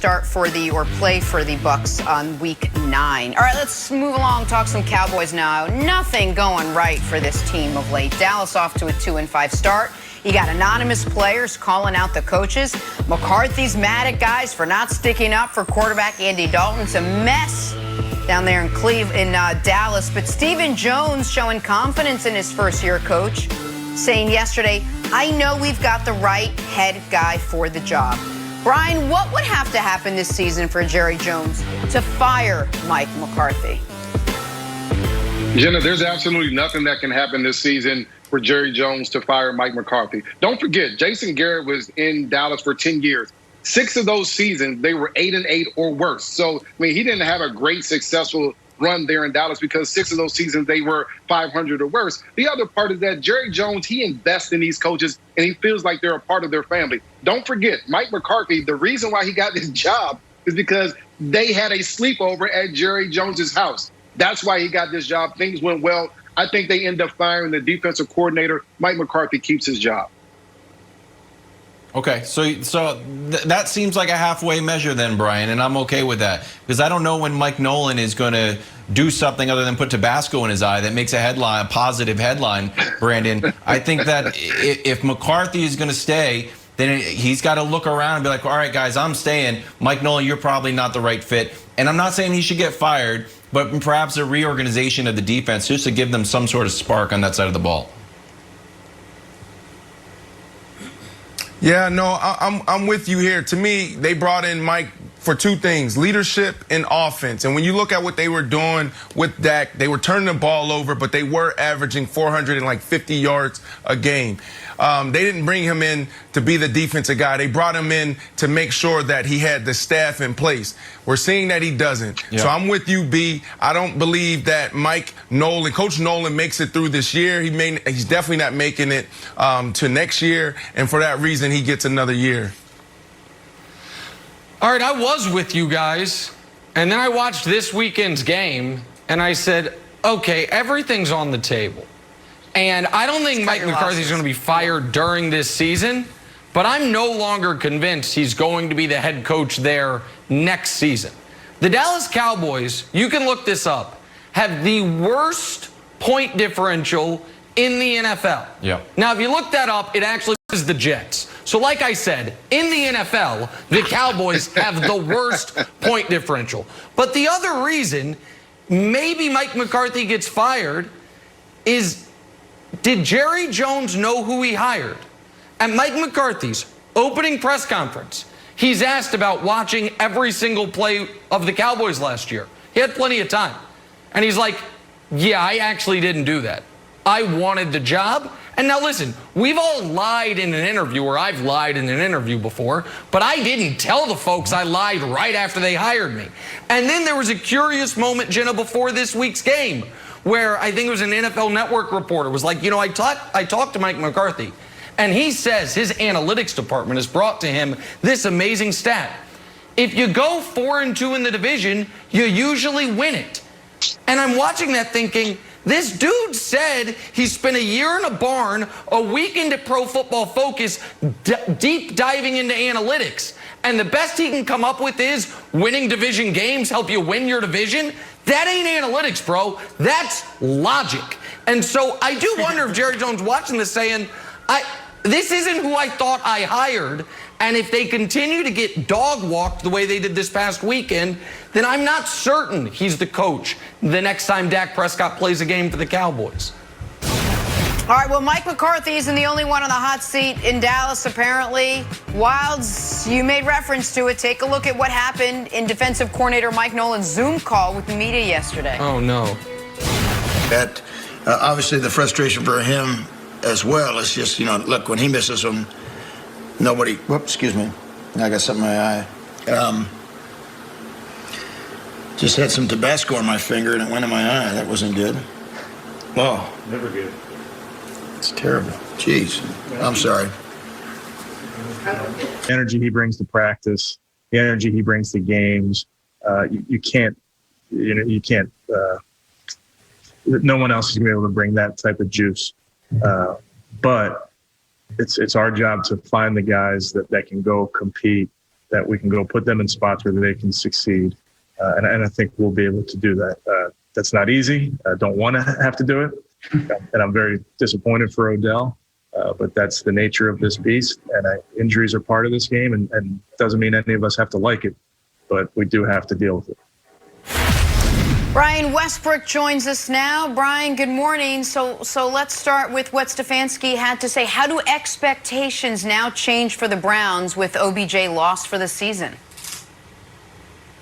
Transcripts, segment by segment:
start for play for the Bucks on week 9. All right, let's move along, talk some Cowboys now. Nothing going right for this team of late. Dallas off to a 2-5 start. You got anonymous players calling out the coaches. McCarthy's mad at guys for not sticking up for quarterback Andy Dalton. It's a mess down there in Dallas. But Stephen Jones showing confidence in his first-year coach, saying yesterday, I know we've got the right head guy for the job. Brian, what would have to happen this season for Jerry Jones to fire Mike McCarthy? Jenna, there's absolutely nothing that can happen this season for Jerry Jones to fire Mike McCarthy. Don't forget, Jason Garrett was in Dallas for 10 years. 6 of those seasons, they were 8-8 or worse. So, I mean, he didn't have a great, successful run there in Dallas because 6 of those seasons, they were 500 or worse. The other part is that Jerry Jones, he invests in these coaches, and he feels like they're a part of their family. Don't forget, Mike McCarthy, the reason why he got this job is because they had a sleepover at Jerry Jones's house. That's why he got this job. Things went well. I think they end up firing the defensive coordinator. Mike McCarthy keeps his job. Okay, so that seems like a halfway measure then, Brian, and I'm okay with that. Because I don't know when Mike Nolan is going to do something other than put Tabasco in his eye that makes a positive headline, Brandon. I think that if McCarthy is going to stay, then he's got to look around and be like, all right, guys, I'm staying. Mike Nolan, you're probably not the right fit. And I'm not saying he should get fired, but perhaps a reorganization of the defense just to give them some sort of spark on that side of the ball. Yeah, no, I'm with you here. To me, they brought in Mike for 2 things, leadership and offense. And when you look at what they were doing with Dak, they were turning the ball over, but they were averaging 450 yards a game. They didn't bring him in to be the defensive guy. They brought him in to make sure that he had the staff in place. We're seeing that he doesn't. Yeah. So I'm with you, B. I don't believe that Coach Nolan makes it through this year. He's definitely not making it to next year. And for that reason, he gets another year. All right, I was with you guys. And then I watched this weekend's game, and I said, okay, everything's on the table. And I don't think Mike McCarthy is going to be fired during this season, but I'm no longer convinced he's going to be the head coach there next season. The Dallas Cowboys, you can look this up, have the worst point differential in the NFL. Yeah. Now, if you look that up, it actually is the Jets. So like I said, in the NFL, the Cowboys have the worst point differential. But the other reason maybe Mike McCarthy gets fired is, did Jerry Jones know who he hired? At Mike McCarthy's opening press conference, he's asked about watching every single play of the Cowboys last year. He had plenty of time. And he's like, yeah, I actually didn't do that. I wanted the job. And now listen, we've all lied in an interview, or I've lied in an interview before, but I didn't tell the folks I lied right after they hired me. And then there was a curious moment, Jenna, before this week's game, where I think it was an NFL Network reporter was like, you know, I talked to Mike McCarthy, and he says his analytics department has brought to him this amazing stat. If you go 4-2 in the division, you usually win it. And I'm watching that thinking, this dude said he spent a year in a barn, a weekend at Pro Football Focus, deep diving into analytics. And the best he can come up with is winning division games help you win your division. That ain't analytics, bro. That's logic. And so I do wonder if Jerry Jones watching this saying, this isn't who I thought I hired. And if they continue to get dog walked the way they did this past weekend, then I'm not certain he's the coach the next time Dak Prescott plays a game for the Cowboys. All right, well, Mike McCarthy isn't the only one on the hot seat in Dallas, apparently. Wilds, you made reference to it. Take a look at what happened in defensive coordinator Mike Nolan's Zoom call with the media yesterday. Oh, no. That, obviously, the frustration for him as well is just, you know, look, when he misses them, nobody, whoops, excuse me, I got something in my eye. Just had some Tabasco on my finger and it went in my eye. That wasn't good. Oh. Never good. It's terrible. Jeez. I'm sorry. The energy he brings to practice, the energy he brings to games, you can't, no one else is going to be able to bring that type of juice. But it's our job to find the guys that can go compete, that we can go put them in spots where they can succeed. And I think we'll be able to do that. That's not easy. I don't want to have to do it. And I'm very disappointed for Odell. But that's the nature of this beast. And injuries are part of this game. And doesn't mean any of us have to like it. But we do have to deal with it. Brian Westbrook joins us now. Brian, good morning. So let's start with what Stefanski had to say. How do expectations now change for the Browns with OBJ lost for the season?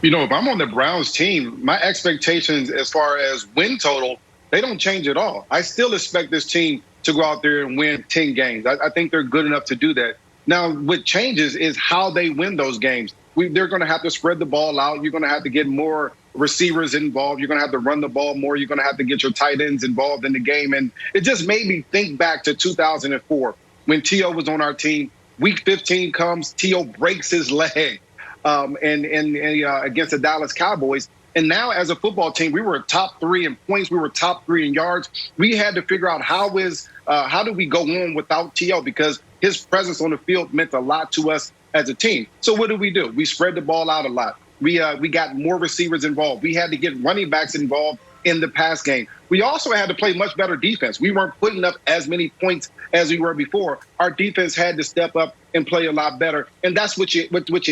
You know, if I'm on the Browns team, my expectations as far as win total, they don't change at all. I still expect this team to go out there and win 10 games. I think they're good enough to do that. Now, what changes is how they win those games. They're going to have to spread the ball out. You're going to have to get more receivers involved. You're going to have to run the ball more. You're going to have to get your tight ends involved in the game. And it just made me think back to 2004 when T.O. was on our team. Week 15 comes, T.O. breaks his leg against the Dallas Cowboys. And now as a football team, we were top 3 in points. We were top 3 in yards. We had to figure out how do we go on without T.O. because his presence on the field meant a lot to us as a team. So what do? We spread the ball out a lot. We got more receivers involved. We had to get running backs involved in the pass game. We also had to play much better defense. We weren't putting up as many points as we were before. Our defense had to step up and play a lot better, and that's what you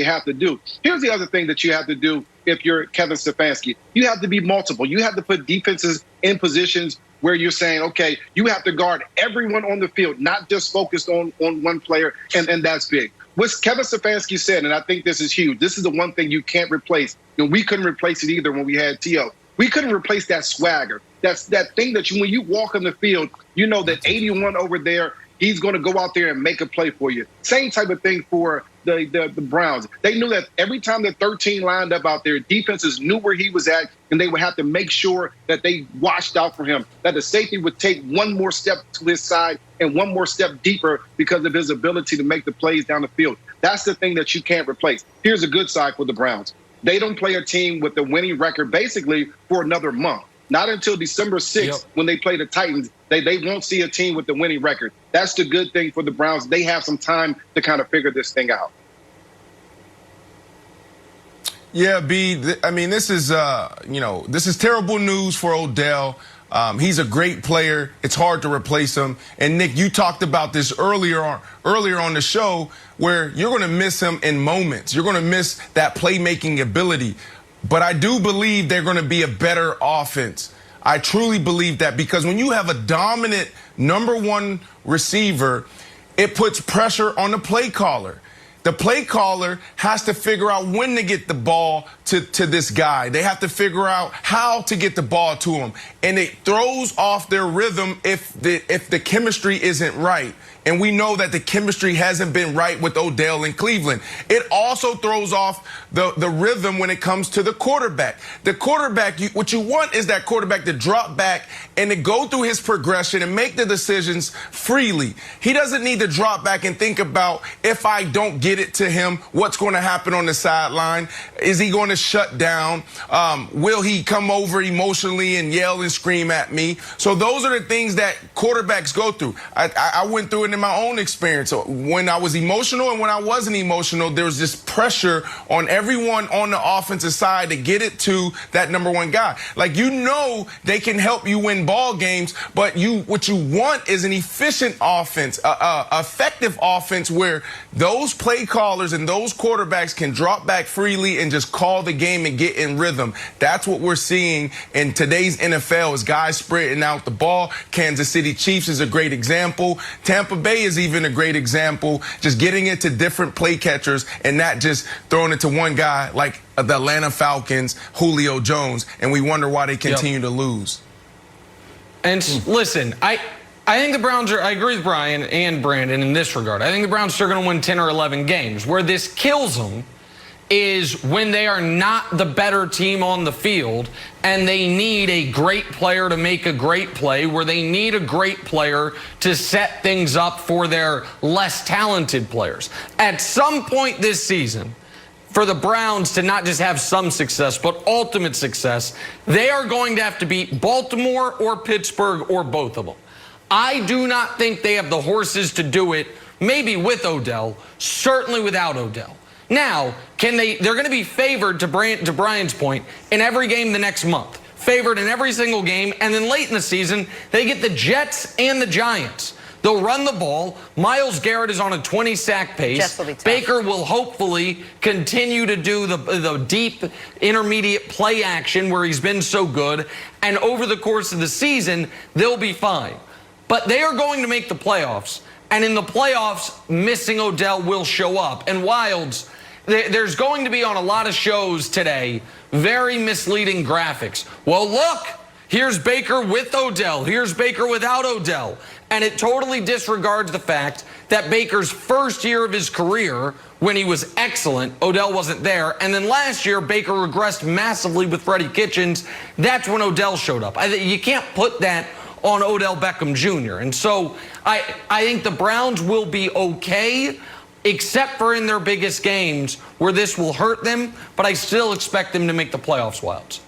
have to do. Here's the other thing that you have to do if you're Kevin Stefanski. You have to be multiple. You have to put defenses in positions where you're saying, okay, you have to guard everyone on the field, not just focused on one player, and that's big. What Kevin Stefanski said, and I think this is huge, this is the one thing you can't replace. And we couldn't replace it either when we had T.O. We couldn't replace that swagger. That's that thing that when you walk on the field, you know that 81 over there, he's going to go out there and make a play for you. Same type of thing for the Browns. They knew that every time the 13 lined up out there, defenses knew where he was at, and they would have to make sure that they watched out for him, that the safety would take one more step to his side and one more step deeper because of his ability to make the plays down the field. That's the thing that you can't replace. Here's a good side for the Browns. They don't play a team with a winning record basically for another month. Not until December 6th when they play the Titans. They won't see a team with the winning record. That's the good thing for the Browns. They have some time to kind of figure this thing out. Yeah, B, I mean, this is terrible news for Odell. He's a great player. It's hard to replace him. And Nick, you talked about this earlier on the show where you're going to miss him in moments. You're going to miss that playmaking ability. But I do believe they're going to be a better offense. I truly believe that because when you have a dominant number 1 receiver, it puts pressure on the play caller. The play caller has to figure out when to get the ball to this guy. They have to figure out how to get the ball to him. And it throws off their rhythm if the chemistry isn't right. And we know that the chemistry hasn't been right with Odell in Cleveland. It also throws off the rhythm when it comes to the quarterback. The quarterback, what you want is that quarterback to drop back and to go through his progression and make the decisions freely. He doesn't need to drop back and think about, if I don't get it to him, what's going to happen on the sideline? Is he going to shut down? Will he come over emotionally and yell and scream at me? So those are the things that quarterbacks go through. I went through it in my own experience. When I was emotional and when I wasn't emotional, there was this pressure on everyone on the offensive side to get it to that number 1 guy. Like, you know, they can help you win ball games, but what you want is an efficient offense, effective offense where those play callers and those quarterbacks can drop back freely and just call the game and get in rhythm. That's what we're seeing in today's NFL is guys spreading out the ball. Kansas City Chiefs is a great example. Tampa Bay is even a great example, just getting it to different play catchers and not just throwing it to one guy like the Atlanta Falcons, Julio Jones, and we wonder why they continue to lose. And listen, I think the Browns I agree with Brian and Brandon in this regard. I think the Browns are going to win 10 or 11 games. Where this kills them is when they are not the better team on the field and they need a great player to make a great play, where they need a great player to set things up for their less talented players. At some point this season, for the Browns to not just have some success, but ultimate success, they are going to have to beat Baltimore or Pittsburgh or both of them. I do not think they have the horses to do it, maybe with Odell, certainly without Odell. Now, they're going to be favored, to Brian's point, in every game the next month. Favored in every single game, and then late in the season, they get the Jets and the Giants. They'll run the ball. Myles Garrett is on a 20-sack pace. Baker will hopefully continue to do the deep, intermediate play action where he's been so good. And over the course of the season, they'll be fine. But they are going to make the playoffs. And in the playoffs, missing Odell will show up. And Wilds, there's going to be on a lot of shows today very misleading graphics. Well, look, here's Baker with Odell. Here's Baker without Odell. And it totally disregards the fact that Baker's first year of his career, when he was excellent, Odell wasn't there. And then last year, Baker regressed massively with Freddie Kitchens. That's when Odell showed up. You can't put that on Odell Beckham Jr. And so I think the Browns will be okay, except for in their biggest games where this will hurt them. But I still expect them to make the playoffs, Wilds.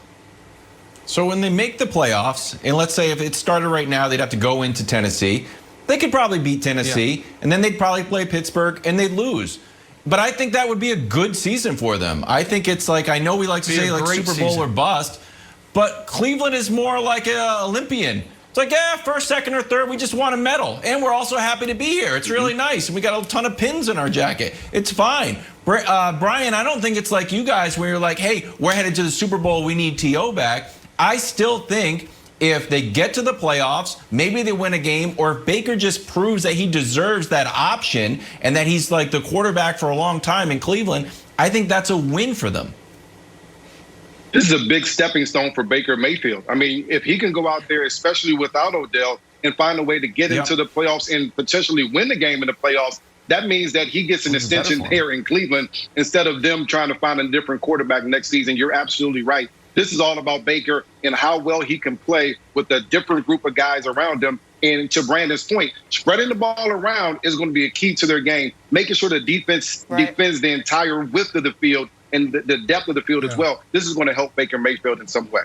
So when they make the playoffs, and let's say if it started right now, they'd have to go into Tennessee. They could probably beat Tennessee, and then they'd probably play Pittsburgh, and they'd lose. But I think that would be a good season for them. I think it's like, I know we like to say like Super Bowl or bust, but Cleveland is more like an Olympian. It's like, yeah, first, second, or third, we just want a medal. And we're also happy to be here. It's really nice. And we got a ton of pins in our jacket. It's fine. Brian, I don't think it's like you guys where you're like, hey, we're headed to the Super Bowl. We need T.O. back. I still think if they get to the playoffs, maybe they win a game, or if Baker just proves that he deserves that option and that he's like the quarterback for a long time in Cleveland, I think that's a win for them. This is a big stepping stone for Baker Mayfield. I mean, if he can go out there, especially without Odell, and find a way to get into the playoffs and potentially win the game in the playoffs, that means that he gets an extension there in Cleveland instead of them trying to find a different quarterback next season. You're absolutely right. This is all about Baker and how well he can play with a different group of guys around him. And to Brandon's point, spreading the ball around is going to be a key to their game, making sure the defense defends the entire width of the field and the depth of the field as well. This is going to help Baker Mayfield in some way.